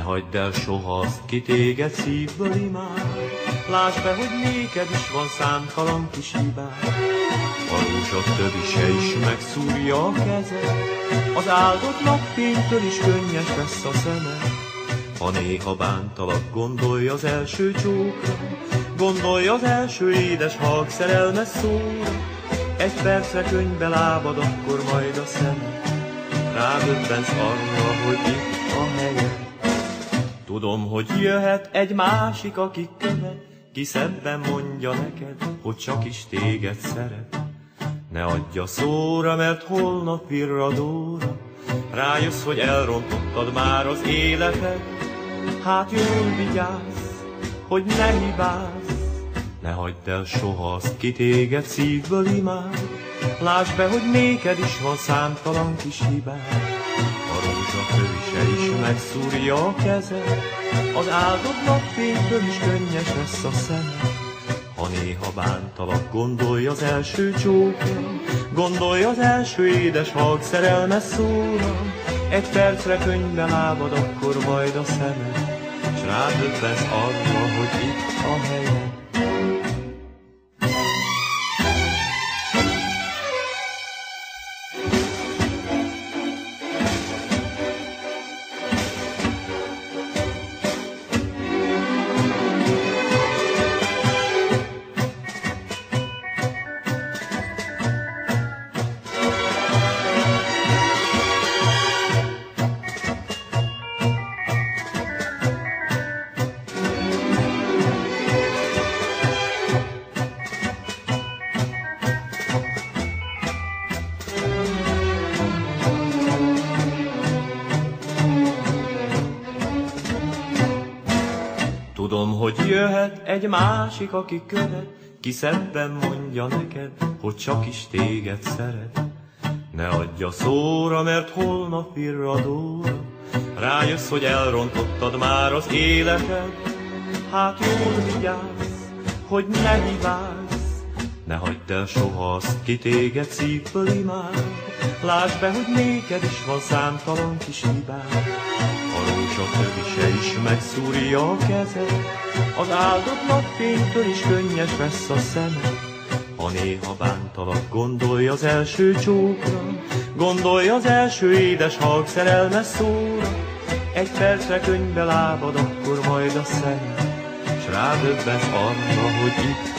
hagyd el soha azt, ki téged szívből imád. Lásd be, hogy néked is van számtalan kis hibád. A rózsa többise is megszúrja a kezed, az áldott napfénytől is könnyes lesz a szemed. Ha néha bántalak, gondolj az első csókra, gondolj az első édes halk szerelmes szóra. Egy percre könyvbe lábad, akkor majd a szemed, rádöbbensz arra, hogy itt a helyed. Tudom, hogy jöhet egy másik, aki követ, ki szebben mondja neked, hogy csak is téged szeret. Ne adj a szóra, mert holnap virradóra rájössz, hogy elrontottad már az életed. Hát jól vigyázz, hogy ne hibázz, ne hagyd el soha azt, ki téged szívből imád. Lásd be, hogy néked is van számtalan kis hibád. A rózsa tövise is megszúrja a kezed, az áldott napfénytől is könnyes lesz a szemed. Ha néha bántalak, gondolj az első csókra, gondolj az első édes halk szerelmes szóra. Egy percre könyvbe lábad, akkor majd a szemed, s rádöbbensz arra, hogy itt a helyed. Tudom, hogy jöhet egy másik, aki követ, ki szebben mondja neked, hogy csak is téged szeret. Ne adj a szóra, mert holnap virradóra rájössz, hogy elrontottad már az életed. Hát jól vigyázz, hogy ne hibázz, ne hagyd el soha azt, ki téged szívből imád. Lásd be, hogy néked is van számtalan kis hibád. A rózsa tövise is megszúrja a kezed, az áldott napfénytől is könnyes lesz a szemed. Ha néha bántalak, gondolj az első csókra, gondolj az első édes halk szerelmes szóra. Egy percre könyvbe lábad, akkor majd a szemed, s rádöbbensz arra, hogy itt